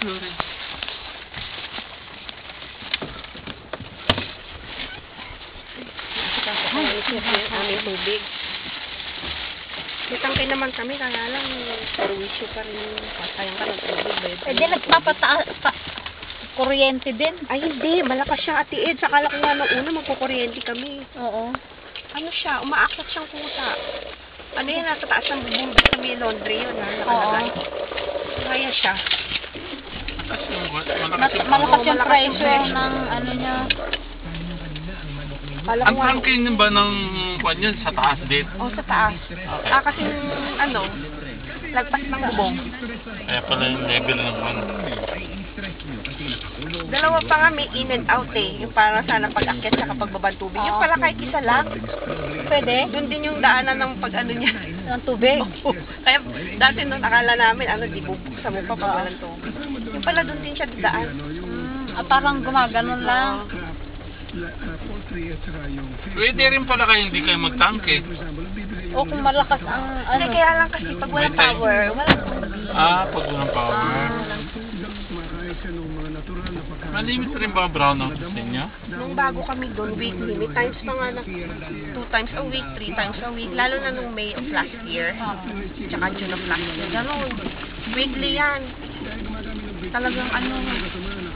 Flores. Aming tubig. May tangke naman kami, kaya lang perwisyo pa rin. Sayang ka ng tubig. Eh di nagpapataas kuryente din. Ay hindi, malakas siyang atiid. Sakala ko nga nung una magkukuryente kami. Oo. Ano siya, umaakyat siyang kusa. Ano yan, nasa taas ng bubong sa may laundry yun, ha, nakalagay. Kaya siya. Malakas yung pressure ng ano niya. Ang tangking ba ng kwan yan? Sa taas din? Oo, sa taas. Kasi ano, lagpas ng bubong. Kaya pala yung level ng kwan. Dalawa pa nga may in and out eh. Yung para sana pag-akyat sa kapag babang tubig. Yung pala kahit isa lang. Pwede. Doon din yung daanan ng pag-ano niya. Ng tubig. Kaya dati nung akala namin, di bubuksan mo pa pag walang tubig. Yung pala doon din siya daan. Parang gumaganon lang. Pwede rin pala kayo hindi kayo magtangke. O kung malakas ang ano. Kaya lang kasi pag walang power, walang tubig. Pag walang power. Malimit rin ba brownouts ninyo? Nung bago kami doon, weekly, may times pa nga na 2 times a week, 3 times a week, lalo na nung May of last year, tsaka June of last year, gano'n. Weekly yan. Talagang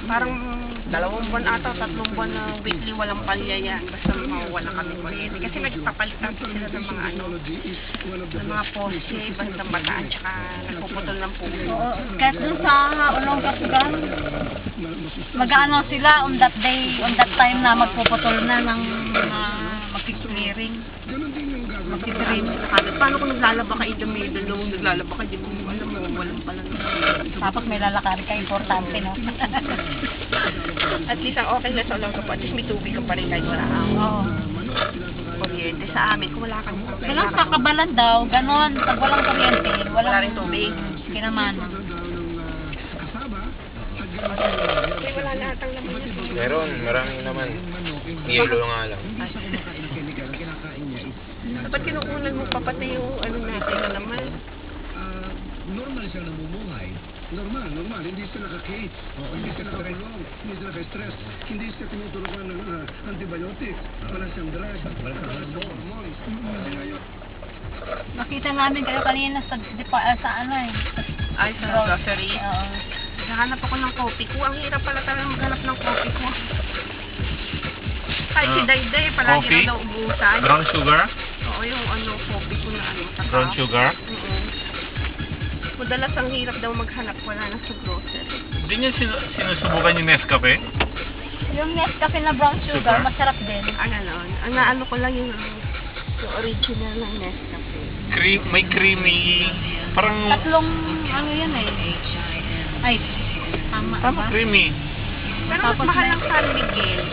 parang 2 buwan ata, 3 buwan na weekly walang palya yan. Basta mawala kami kuryente. Kasi nagpapalitan po sila ng mga ng mga poste, basta bataan, tsaka nagpuputol ng puso. Oo. Kahit dun sa Ulong Kasugan, mag-ano sila on that day, on that time na magpuputol na ng mag-clearing. Mag-clearing. Paano kung naglalaba ka in the middle, nung naglalaba ka, di mo alam mo, walang pala. Tapos may lalakari ka, importante, no? At least ang okay na sa ulang ko, at least may tubig ka pa rin kahit wala kang kuryente. Sa amin, kung wala kang Walang kakabalan daw, ganon. Pag walang kuryente, wala rin tubig. Kinamanan. Kasi wala lahat ang laman niya. Meron, maraming naman. Yelo nga lang. Dapat kinukunan mo pa pati yung natin na naman. Normal siya namumuhay. Normal. Hindi siya nakakate. Hindi siya nakakulong. Hindi siya naka-stress. Hindi siya tinuturukan ng antibiotic. Wala siyang drugs. Wala siyang hormones. Nakita namin kayo kanina sa ano eh. Ay, sa grocery. Oo. Nahanap ako ng coffee ko. Ang hirap pala talaga maghanap ng coffee ko. Kahit si Dayday, palagi na naubusan. Brown sugar? Oo, yung coffee ko na Brown sugar? Madalas ang hirap daw maghanap, wala na sa grocery. Hindi niyo sinusubukan yung Nescafe? Yung Nescafe na brown sugar, masarap din. Ganon. Ang naano ko lang yung original ng Nescafe. May creamy, parang Tatlong yan eh. Ay, tama ba? creamy. Pero mas mahal ang San Miguel.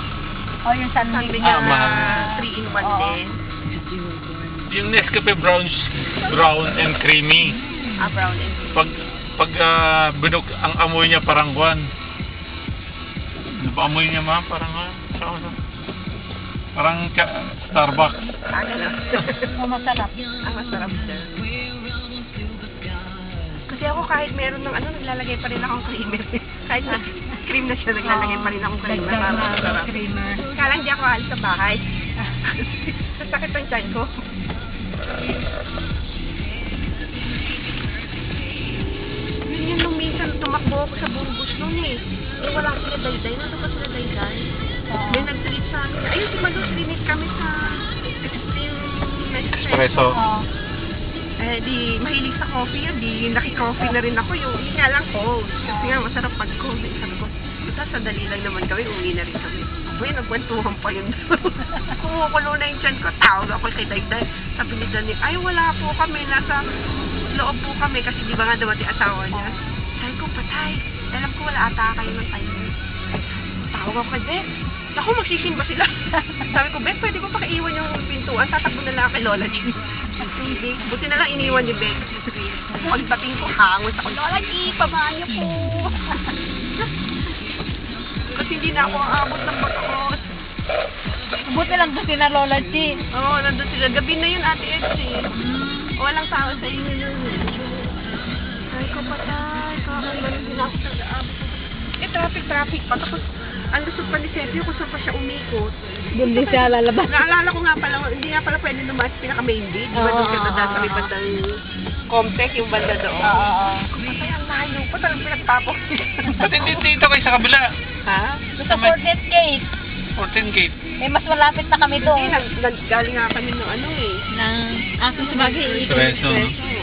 Yung San Miguel. mahal. 3-in-1 din. Yung Nescafe brown and creamy. Brown and creamy. Pag binuk ang amoy niya parang guwan. Ano ba amoy niya ma? Parang Starbucks. Ganon. Masarap. Masarap din. Kasi ako kahit meron ng naglalagay pa rin akong creamer. Kahit na cream na siya, naglalagay pa rin akong creamer. Masarap. Kala hindi ako alis sa bahay. Sasakit ang tiyan ko. Yun nung minsan tumakbo ako sa Burgos noon eh. Wala sila Dayday. Nandun pa sila Dayday. May nag-treat sa amin. Ayun, si Malo, trinit kami sa Extreme Espresso. Di mahilig sa coffee yun. Di naki-coffee na rin ako. Yung nga lang cold. Kasi nga masarap pag cold. Sabi ko, sa dali lang naman kami. Uwi na rin kami. Uy, nagkwentuhan pa yun. Kumukulo na yung tiyan ko. Tawag ako kay Dayday. Sabi ni Danik, ay wala po kami. Nasa loob po kami. Kasi di ba nga dumating asawa niya. Sabi ko, patay. Alam ko wala ata kayo ng timer. Tawag ako kay Beth. Ako, magsisimba sila. Sabi ko, Beth, pwede ko pakaiwan yung pintuan. Tatakbo na lang kay Lola G. Hindi. Buti na lang iniwan ni Beth. Pagdating ko, hangos ako. Lola G, pabahan niyo po. Kasi hindi na ako aabot ng bakot. Buti lang doon sila Lola G. Oo, nandun sila. Gabi na yun, Ate Edgy. Walang tao sa inyo yun. Ay, kapatay. Kakailan din ako sa aabot. traffic pa. Tapos, ang lusot pa ni Sergio kung saan pa siya umikot. Doon din siya lalabas. Naalala ko nga pala, hindi nga pala pwede naman sa pinaka-main gate. Di ba doon ka dadaan sa may bandang Comtech, yung banda doon? Oo. Kasi ang layo pa, talagang pinagtapok. Ba't hindi dito kayo sa kabila? Ha? Sa 14th gate. 14 gate. Eh, mas malapit na kami Hindi, doon. galing nga kami ng ano eh. Na, sa bagay, Preso, no? Preso